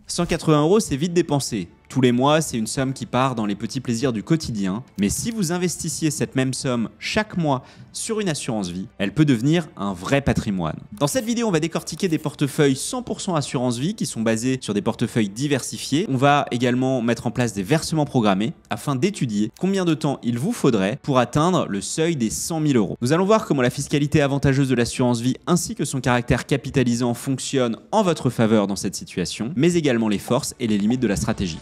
180 €, c'est vite dépensé. Tous les mois, c'est une somme qui part dans les petits plaisirs du quotidien. Mais si vous investissiez cette même somme chaque mois sur une assurance vie, elle peut devenir un vrai patrimoine. Dans cette vidéo, on va décortiquer des portefeuilles 100% assurance vie qui sont basés sur des portefeuilles diversifiés. On va également mettre en place des versements programmés afin d'étudier combien de temps il vous faudrait pour atteindre le seuil des 100 000 €. Nous allons voir comment la fiscalité avantageuse de l'assurance vie ainsi que son caractère capitalisant fonctionne en votre faveur dans cette situation, mais également les forces et les limites de la stratégie.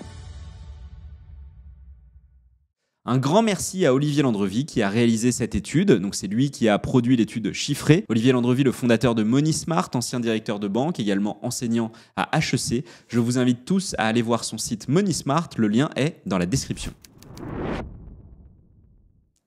Un grand merci à Olivier Landrevi qui a réalisé cette étude. Donc c'est lui qui a produit l'étude chiffrée. Olivier Landrevi, le fondateur de MoneySmart, ancien directeur de banque, également enseignant à HEC. Je vous invite tous à aller voir son site MoneySmart. Le lien est dans la description.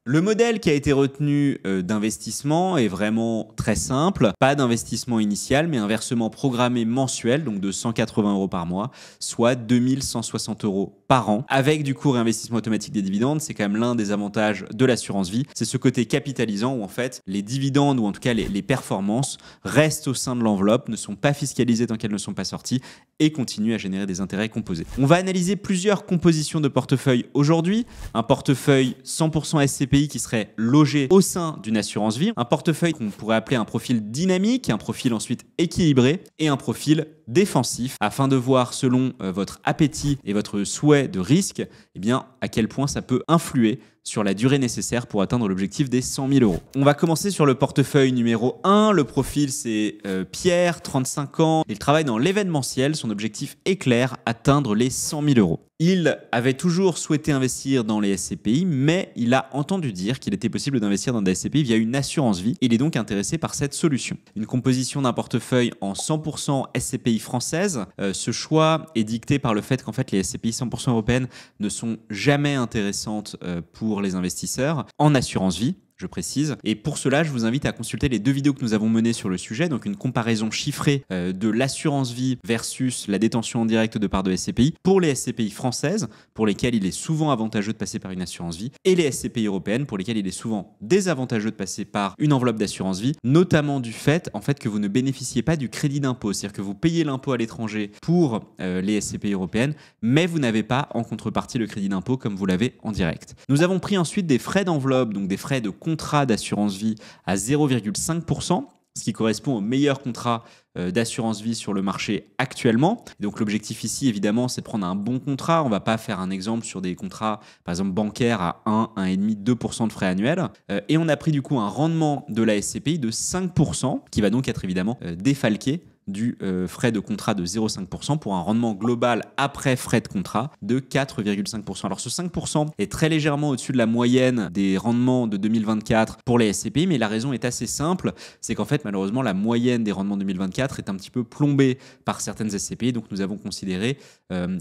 Le modèle qui a été retenu d'investissement est vraiment très simple. Pas d'investissement initial, mais un versement programmé mensuel, donc de 180 € par mois, soit 2160 € par an. Avec du coup réinvestissement automatique des dividendes, c'est quand même l'un des avantages de l'assurance vie. C'est ce côté capitalisant où en fait les dividendes ou en tout cas les performances restent au sein de l'enveloppe, ne sont pas fiscalisées tant qu'elles ne sont pas sorties et continuent à générer des intérêts composés. On va analyser plusieurs compositions de portefeuille aujourd'hui. Un portefeuille 100% SCPI qui serait logé au sein d'une assurance vie, un portefeuille qu'on pourrait appeler un profil dynamique, un profil ensuite équilibré et un profil défensif afin de voir selon votre appétit et votre souhait de risque, eh bien, à quel point ça peut influer sur la durée nécessaire pour atteindre l'objectif des 100 000 €. On va commencer sur le portefeuille numéro 1. Le profil, c'est Pierre, 35 ans. Il travaille dans l'événementiel. Son objectif est clair, atteindre les 100 000 €. Il avait toujours souhaité investir dans les SCPI, mais il a entendu dire qu'il était possible d'investir dans des SCPI via une assurance vie. Il est donc intéressé par cette solution. Une composition d'un portefeuille en 100% SCPI française. Ce choix est dicté par le fait qu'en fait les SCPI 100% européennes ne sont jamais intéressantes pour les investisseurs en assurance vie. Je précise. Et pour cela, je vous invite à consulter les 2 vidéos que nous avons menées sur le sujet, donc une comparaison chiffrée de l'assurance vie versus la détention en direct de parts de SCPI pour les SCPI françaises, pour lesquelles il est souvent avantageux de passer par une assurance vie, et les SCPI européennes, pour lesquelles il est souvent désavantageux de passer par une enveloppe d'assurance vie, notamment du fait, que vous ne bénéficiez pas du crédit d'impôt, c'est-à-dire que vous payez l'impôt à l'étranger pour les SCPI européennes, mais vous n'avez pas en contrepartie le crédit d'impôt comme vous l'avez en direct. Nous avons pris ensuite des frais d'enveloppe, donc des frais de contrat d'assurance vie à 0,5%, ce qui correspond au meilleur contrat d'assurance vie sur le marché actuellement. Et donc l'objectif ici, évidemment, c'est de prendre un bon contrat. On ne va pas faire un exemple sur des contrats, par exemple, bancaires à 1, 1,5, 2% de frais annuels. Et on a pris du coup un rendement de la SCPI de 5%, qui va donc être évidemment défalqué du frais de contrat de 0,5% pour un rendement global après frais de contrat de 4,5%. Alors ce 5% est très légèrement au-dessus de la moyenne des rendements de 2024 pour les SCPI, mais la raison est assez simple, c'est qu'en fait malheureusement la moyenne des rendements 2024 est un petit peu plombée par certaines SCPI, donc nous avons considéré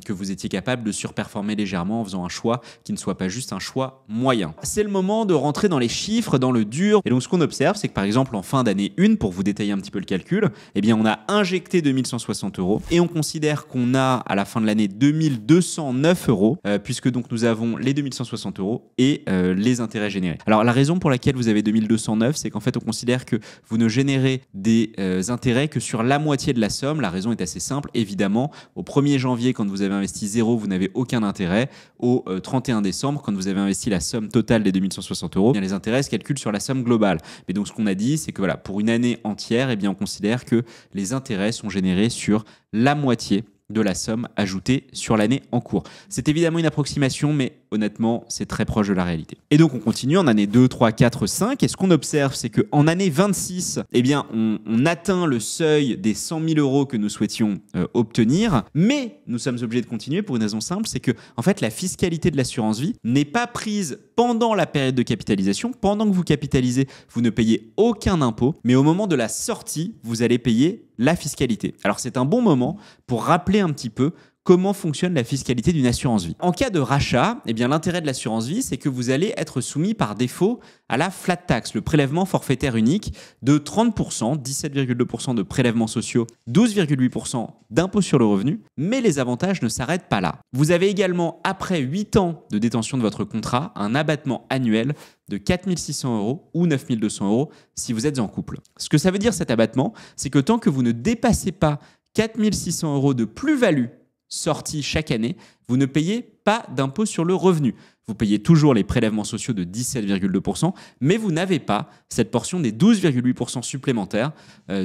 que vous étiez capable de surperformer légèrement en faisant un choix qui ne soit pas juste un choix moyen. C'est le moment de rentrer dans les chiffres, dans le dur, et donc ce qu'on observe, c'est que par exemple en fin d'année 1, pour vous détailler un petit peu le calcul, eh bien on a injecté 2160 € et on considère qu'on a à la fin de l'année 2209 €, puisque donc nous avons les 2160 € et les intérêts générés. Alors la raison pour laquelle vous avez 2209, c'est qu'en fait on considère que vous ne générez des intérêts que sur la moitié de la somme. La raison est assez simple, évidemment. Au 1er janvier, quand vous avez investi 0, vous n'avez aucun intérêt. Au 31 décembre, quand vous avez investi la somme totale des 2160 €, les intérêts se calculent sur la somme globale. Mais donc ce qu'on a dit, c'est que voilà, pour une année entière, eh bien, on considère que les intérêts sont générés sur la moitié de la somme ajoutée sur l'année en cours. C'est évidemment une approximation, mais honnêtement, c'est très proche de la réalité. Et donc, on continue en année 2, 3, 4, 5. Et ce qu'on observe, c'est qu'en année 26, eh bien, on atteint le seuil des 100 000 € que nous souhaitions obtenir. Mais nous sommes obligés de continuer pour une raison simple, c'est que, en fait, la fiscalité de l'assurance vie n'est pas prise pendant la période de capitalisation. Pendant que vous capitalisez, vous ne payez aucun impôt. Mais au moment de la sortie, vous allez payer la fiscalité. Alors, c'est un bon moment pour rappeler un petit peu comment fonctionne la fiscalité d'une assurance vie. En cas de rachat, eh bien, l'intérêt de l'assurance vie, c'est que vous allez être soumis par défaut à la flat tax, le prélèvement forfaitaire unique de 30%, 17,2% de prélèvements sociaux, 12,8% d'impôt sur le revenu, mais les avantages ne s'arrêtent pas là. Vous avez également, après 8 ans de détention de votre contrat, un abattement annuel de 4 600 € ou 9 200 € si vous êtes en couple. Ce que ça veut dire cet abattement, c'est que tant que vous ne dépassez pas 4 600 € de plus-value sorties chaque année, vous ne payez pas d'impôt sur le revenu. Vous payez toujours les prélèvements sociaux de 17,2%, mais vous n'avez pas cette portion des 12,8% supplémentaires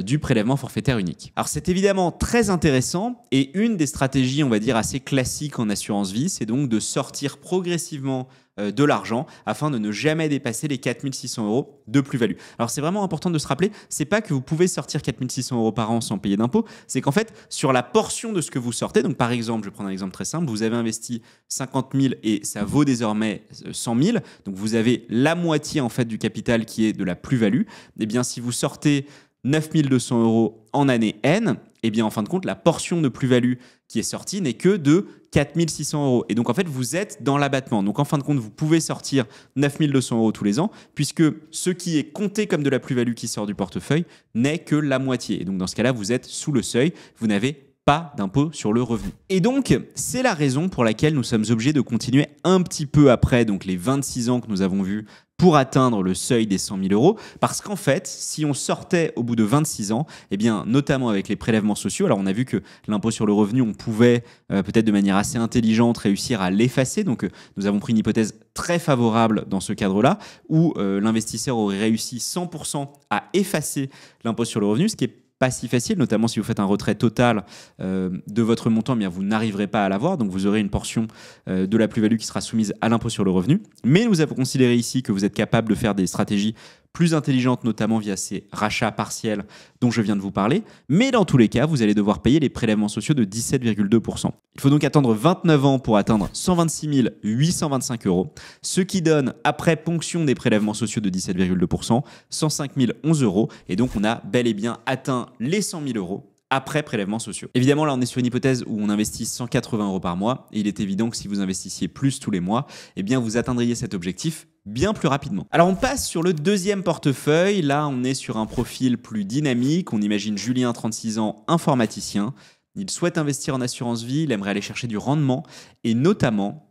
du prélèvement forfaitaire unique. Alors c'est évidemment très intéressant et une des stratégies, on va dire, assez classiques en assurance vie, c'est donc de sortir progressivement de l'argent afin de ne jamais dépasser les 4 600 € de plus-value. Alors c'est vraiment important de se rappeler, c'est pas que vous pouvez sortir 4 600 € par an sans payer d'impôt, c'est qu'en fait sur la portion de ce que vous sortez, donc par exemple, je vais prendre un exemple très simple, vous avez investi 50 000 et ça vaut désormais 100 000, donc vous avez la moitié en fait du capital qui est de la plus-value. Et bien si vous sortez 9 200 € en année N, et bien en fin de compte, la portion de plus-value qui est sortie n'est que de 4 600 €. Et donc en fait, vous êtes dans l'abattement. Donc en fin de compte, vous pouvez sortir 9 200 € tous les ans, puisque ce qui est compté comme de la plus-value qui sort du portefeuille n'est que la moitié. Et donc dans ce cas-là, vous êtes sous le seuil, vous n'avez pas d'impôt sur le revenu. Et donc, c'est la raison pour laquelle nous sommes obligés de continuer un petit peu après donc les 26 ans que nous avons vus pour atteindre le seuil des 100 000 €. Parce qu'en fait, si on sortait au bout de 26 ans, eh bien, notamment avec les prélèvements sociaux, alors on a vu que l'impôt sur le revenu, on pouvait peut-être de manière assez intelligente réussir à l'effacer. Donc, nous avons pris une hypothèse très favorable dans ce cadre-là, où l'investisseur aurait réussi 100% à effacer l'impôt sur le revenu, ce qui est pas si facile, notamment si vous faites un retrait total de votre montant, bien vous n'arriverez pas à l'avoir, donc vous aurez une portion de la plus-value qui sera soumise à l'impôt sur le revenu. Mais nous avons considéré ici que vous êtes capable de faire des stratégies plus intelligentes, notamment via ces rachats partiels dont je viens de vous parler. Mais dans tous les cas, vous allez devoir payer les prélèvements sociaux de 17,2%. Il faut donc attendre 29 ans pour atteindre 126 825 €, ce qui donne, après ponction des prélèvements sociaux de 17,2%, 105 011 €. Et donc, on a bel et bien atteint les 100 000 € après prélèvements sociaux. Évidemment, là, on est sur une hypothèse où on investit 180 € par mois. Et il est évident que si vous investissiez plus tous les mois, eh bien, vous atteindriez cet objectif bien plus rapidement. Alors on passe sur le deuxième portefeuille. Là, on est sur un profil plus dynamique. On imagine Julien, 36 ans, informaticien. Il souhaite investir en assurance vie, il aimerait aller chercher du rendement et notamment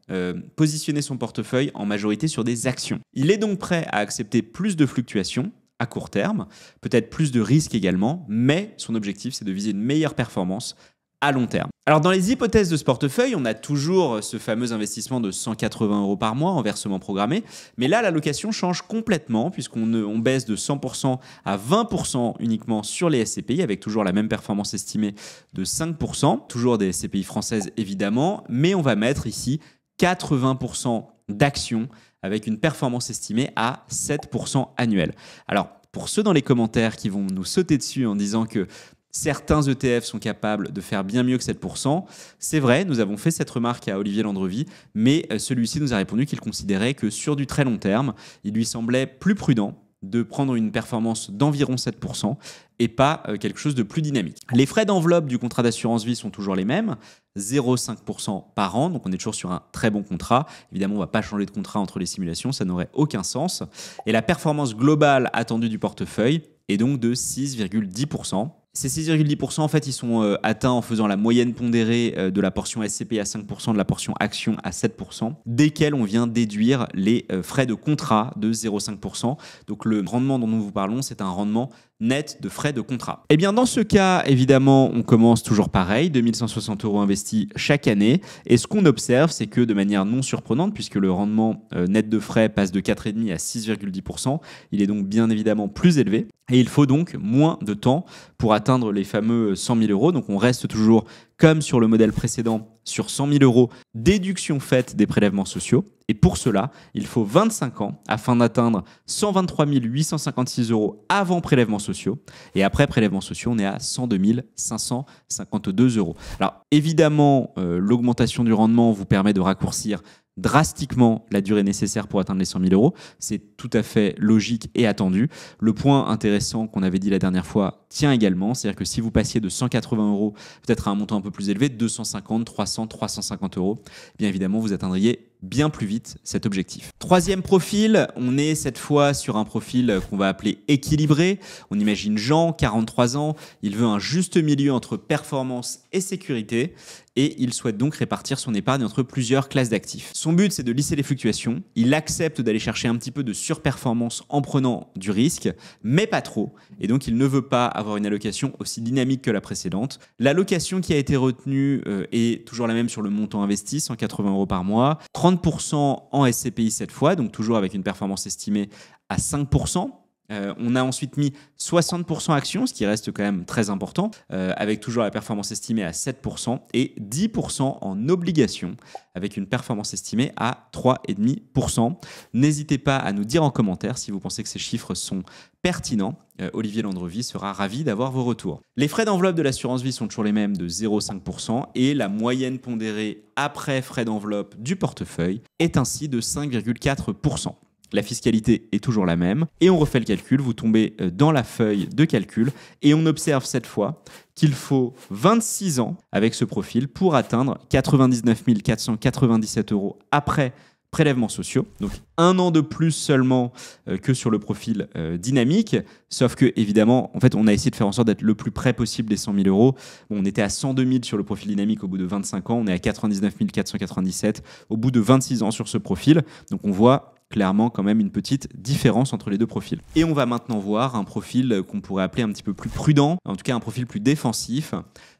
positionner son portefeuille en majorité sur des actions. Il est donc prêt à accepter plus de fluctuations à court terme, peut-être plus de risques également, mais son objectif, c'est de viser une meilleure performance à long terme. Alors dans les hypothèses de ce portefeuille, on a toujours ce fameux investissement de 180 € par mois en versement programmé, mais là l'allocation change complètement puisqu'on baisse de 100% à 20% uniquement sur les SCPI avec toujours la même performance estimée de 5%, toujours des SCPI françaises évidemment, mais on va mettre ici 80% d'actions avec une performance estimée à 7% annuel. Alors pour ceux dans les commentaires qui vont nous sauter dessus en disant que certains ETF sont capables de faire bien mieux que 7%. C'est vrai, nous avons fait cette remarque à Olivier Landrevi, mais celui-ci nous a répondu qu'il considérait que sur du très long terme, il lui semblait plus prudent de prendre une performance d'environ 7% et pas quelque chose de plus dynamique. Les frais d'enveloppe du contrat d'assurance vie sont toujours les mêmes, 0,5% par an, donc on est toujours sur un très bon contrat. Évidemment, on ne va pas changer de contrat entre les simulations, ça n'aurait aucun sens. Et la performance globale attendue du portefeuille est donc de 6,10%. Ces 6,10%, en fait, ils sont atteints en faisant la moyenne pondérée de la portion SCPI à 5%, de la portion action à 7%, desquels on vient déduire les frais de contrat de 0,5%. Donc le rendement dont nous vous parlons, c'est un rendement net de frais de contrat. Et bien dans ce cas, évidemment, on commence toujours pareil, 2 160 € investis chaque année. Et ce qu'on observe, c'est que de manière non surprenante, puisque le rendement net de frais passe de 4,5% à 6,10%, il est donc bien évidemment plus élevé. Et il faut donc moins de temps pour atteindre les fameux 100 000 €. Donc on reste toujours, comme sur le modèle précédent, sur 100 000 €, déduction faite des prélèvements sociaux. Et pour cela, il faut 25 ans afin d'atteindre 123 856 € avant prélèvements sociaux. Et après prélèvements sociaux, on est à 102 552 €. Alors évidemment, l'augmentation du rendement vous permet de raccourcir drastiquement la durée nécessaire pour atteindre les 100 000 €. C'est tout à fait logique et attendu. Le point intéressant qu'on avait dit la dernière fois tient également, c'est-à-dire que si vous passiez de 180 € peut-être à un montant un peu plus élevé, 250, 300, 350 €, bien évidemment, vous atteindriez bien plus vite cet objectif. Troisième profil, on est cette fois sur un profil qu'on va appeler équilibré. On imagine Jean, 43 ans, il veut un juste milieu entre performance et sécurité. et il souhaite donc répartir son épargne entre plusieurs classes d'actifs. Son but, c'est de lisser les fluctuations. Il accepte d'aller chercher un petit peu de surperformance en prenant du risque, mais pas trop. Et donc, il ne veut pas avoir une allocation aussi dynamique que la précédente. L'allocation qui a été retenue est toujours la même sur le montant investi, 180 € par mois. 30% en SCPI cette fois, donc toujours avec une performance estimée à 5%. On a ensuite mis 60% actions, ce qui reste quand même très important, avec toujours la performance estimée à 7% et 10% en obligations, avec une performance estimée à 3,5%. N'hésitez pas à nous dire en commentaire si vous pensez que ces chiffres sont pertinents. Olivier Landrevi sera ravi d'avoir vos retours. Les frais d'enveloppe de l'assurance vie sont toujours les mêmes de 0,5% et la moyenne pondérée après frais d'enveloppe du portefeuille est ainsi de 5,4%. La fiscalité est toujours la même et on refait le calcul, vous tombez dans la feuille de calcul et on observe cette fois qu'il faut 26 ans avec ce profil pour atteindre 99 497 € après prélèvements sociaux. Donc un an de plus seulement que sur le profil dynamique, sauf que évidemment, en fait, on a essayé de faire en sorte d'être le plus près possible des 100 000 €. Bon, on était à 102 000 sur le profil dynamique au bout de 25 ans, on est à 99 497 au bout de 26 ans sur ce profil. Donc on voit clairement quand même une petite différence entre les deux profils. Et on va maintenant voir un profil qu'on pourrait appeler un petit peu plus prudent, en tout cas un profil plus défensif.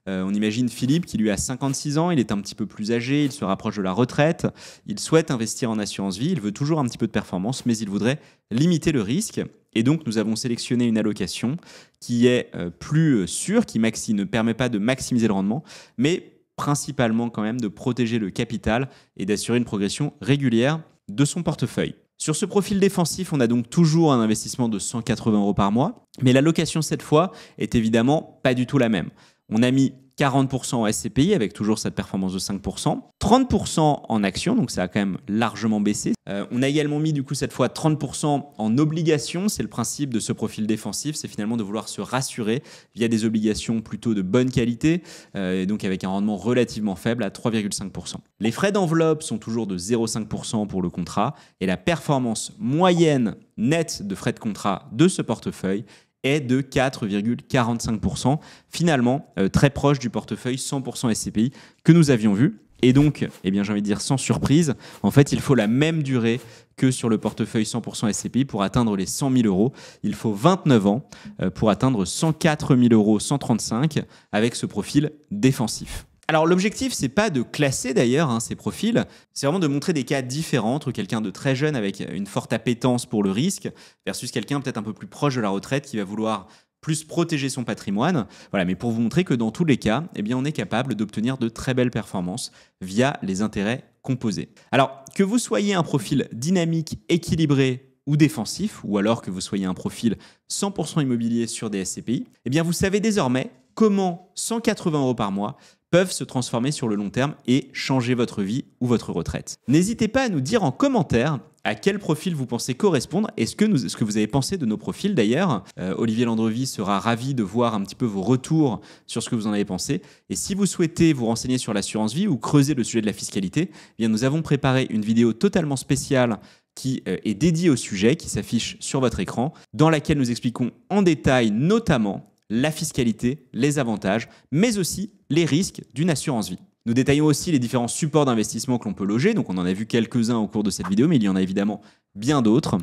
On imagine Philippe qui lui a 56 ans, il est un petit peu plus âgé, il se rapproche de la retraite, il souhaite investir en assurance vie, il veut toujours un petit peu de performance, mais il voudrait limiter le risque. Et donc nous avons sélectionné une allocation qui est plus sûre, qui ne permet pas de maximiser le rendement, mais principalement quand même de protéger le capital et d'assurer une progression régulière de son portefeuille. Sur ce profil défensif, on a donc toujours un investissement de 180 € par mois, mais l'allocation cette fois est évidemment pas du tout la même. On a mis 40% en SCPI avec toujours cette performance de 5%, 30% en actions, donc ça a quand même largement baissé. On a également mis du coup cette fois 30% en obligations, c'est le principe de ce profil défensif, c'est finalement de vouloir se rassurer via des obligations plutôt de bonne qualité, et donc avec un rendement relativement faible à 3,5%. Les frais d'enveloppe sont toujours de 0,5% pour le contrat, et la performance moyenne nette de frais de contrat de ce portefeuille est de 4,45%, finalement très proche du portefeuille 100% SCPI que nous avions vu. Et donc, eh bien, j'ai envie de dire sans surprise, en fait, il faut la même durée que sur le portefeuille 100% SCPI pour atteindre les 100 000 €. Il faut 29 ans pour atteindre 104 000 €, 135 avec ce profil défensif. Alors l'objectif, c'est pas de classer d'ailleurs ces profils, c'est vraiment de montrer des cas différents entre quelqu'un de très jeune avec une forte appétence pour le risque versus quelqu'un peut-être un peu plus proche de la retraite qui va vouloir plus protéger son patrimoine. Voilà, mais pour vous montrer que dans tous les cas, eh bien, on est capable d'obtenir de très belles performances via les intérêts composés. Alors que vous soyez un profil dynamique, équilibré ou défensif, ou alors que vous soyez un profil 100% immobilier sur des SCPI, eh bien vous savez désormais comment 180 € par mois peuvent se transformer sur le long terme et changer votre vie ou votre retraite. N'hésitez pas à nous dire en commentaire à quel profil vous pensez correspondre et ce que vous avez pensé de nos profils d'ailleurs. Olivier Landrevi sera ravi de voir un petit peu vos retours sur ce que vous en avez pensé. Et si vous souhaitez vous renseigner sur l'assurance vie ou creuser le sujet de la fiscalité, eh bien nous avons préparé une vidéo totalement spéciale qui est dédiée au sujet, qui s'affiche sur votre écran, dans laquelle nous expliquons en détail notamment la fiscalité, les avantages, mais aussi les risques d'une assurance vie. Nous détaillons aussi les différents supports d'investissement que l'on peut loger, donc on en a vu quelques-uns au cours de cette vidéo, mais il y en a évidemment bien d'autres.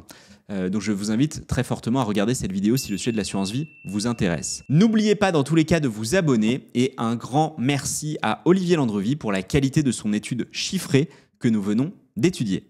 Donc je vous invite très fortement à regarder cette vidéo si le sujet de l'assurance vie vous intéresse. N'oubliez pas dans tous les cas de vous abonner et un grand merci à Olivier Landrevi pour la qualité de son étude chiffrée que nous venons d'étudier.